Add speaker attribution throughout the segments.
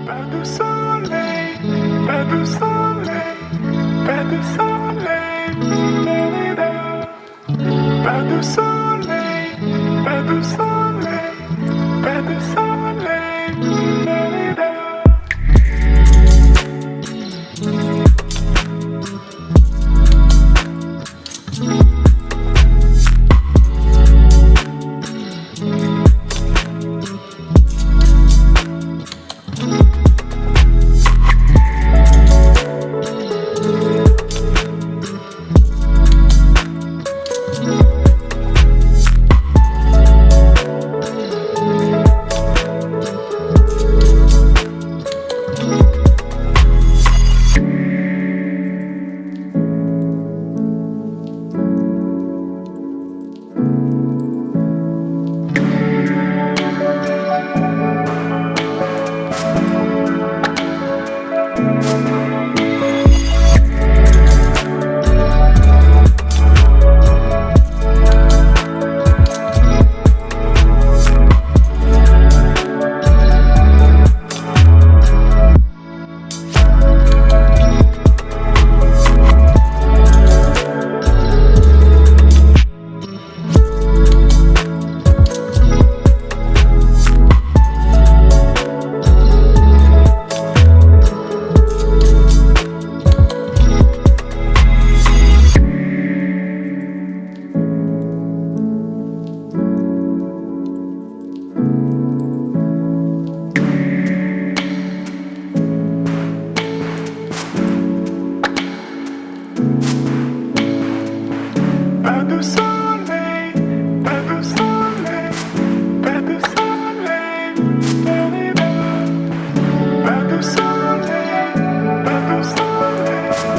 Speaker 1: Pas de soleil, pas de soleil, pas de soleil, da-da-da. Pas de soleil, pas de soleil, pas de soleil, da-da-da. Pas de soleil, pas de soleil, pas de soleil, da-da-da. Pas de soleil, pas de soleil, pas de soleil,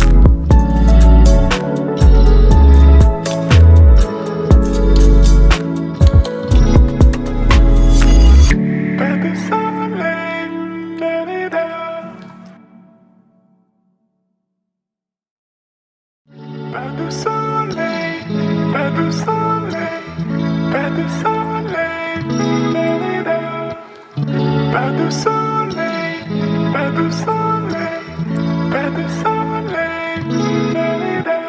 Speaker 1: da-da-da. Pas de soleil, da-da-da. Pas de soleil, pas de soleil, pas de soleil, da-da-da. Pas de soleil, pas de soleil, pas de soleil, da-da-da.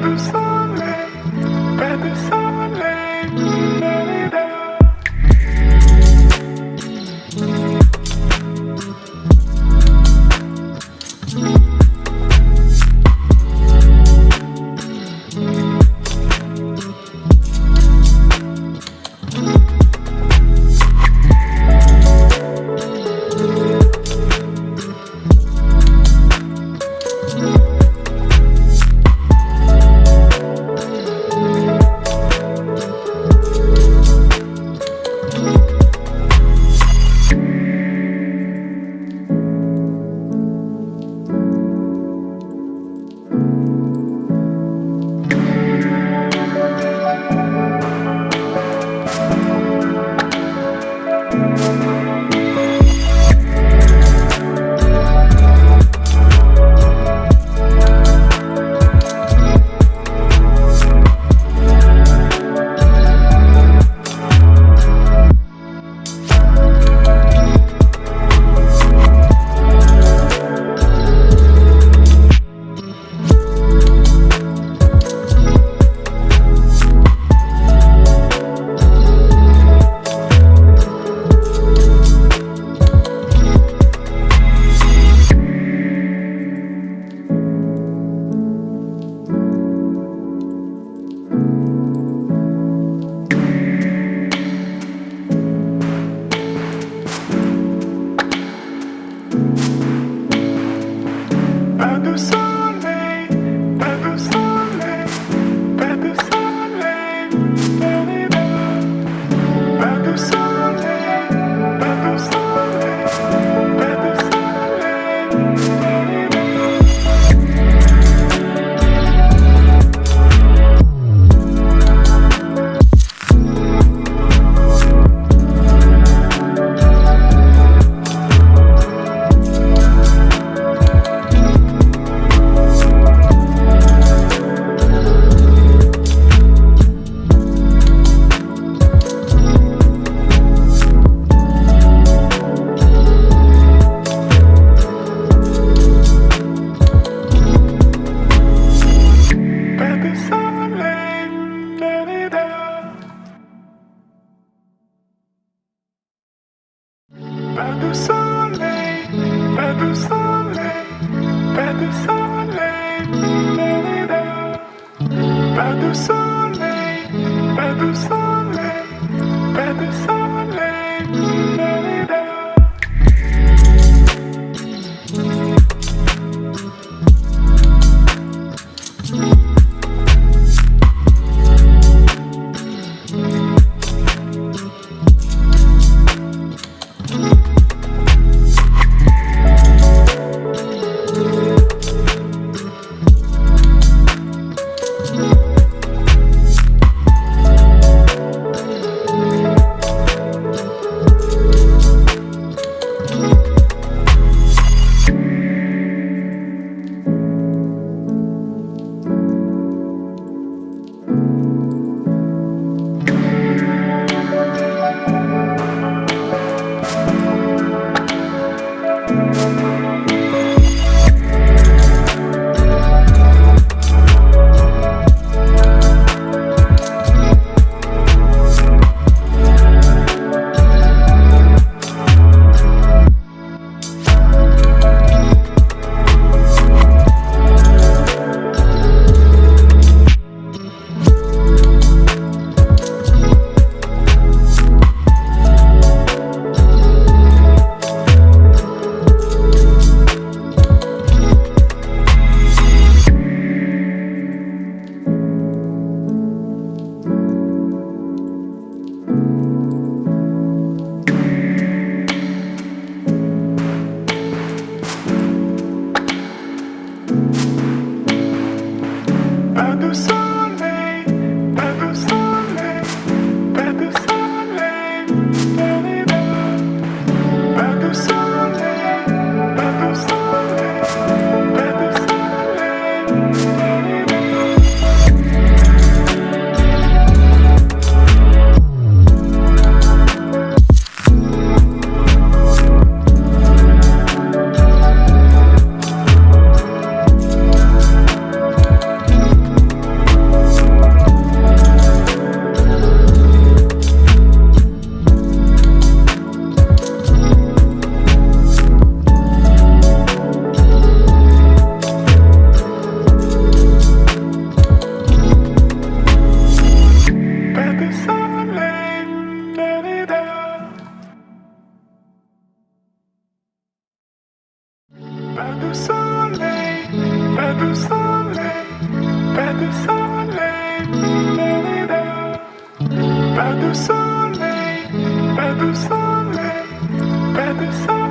Speaker 1: du soleil, pas de soleil, da-di-da. Pas de soleil, pas de soleil, pas de soleil, da-di-da. Pas de soleil, pas de soleil, pas de soleil, pas de soleil, da-di-da. Pas de soleil, pas de soleil, pas de soleil, da-di-da. Pas de soleil, pas de soleil, pas de soleil, da-di-da. de soleil, pas de soleil, pas de soleil, pas de soleil.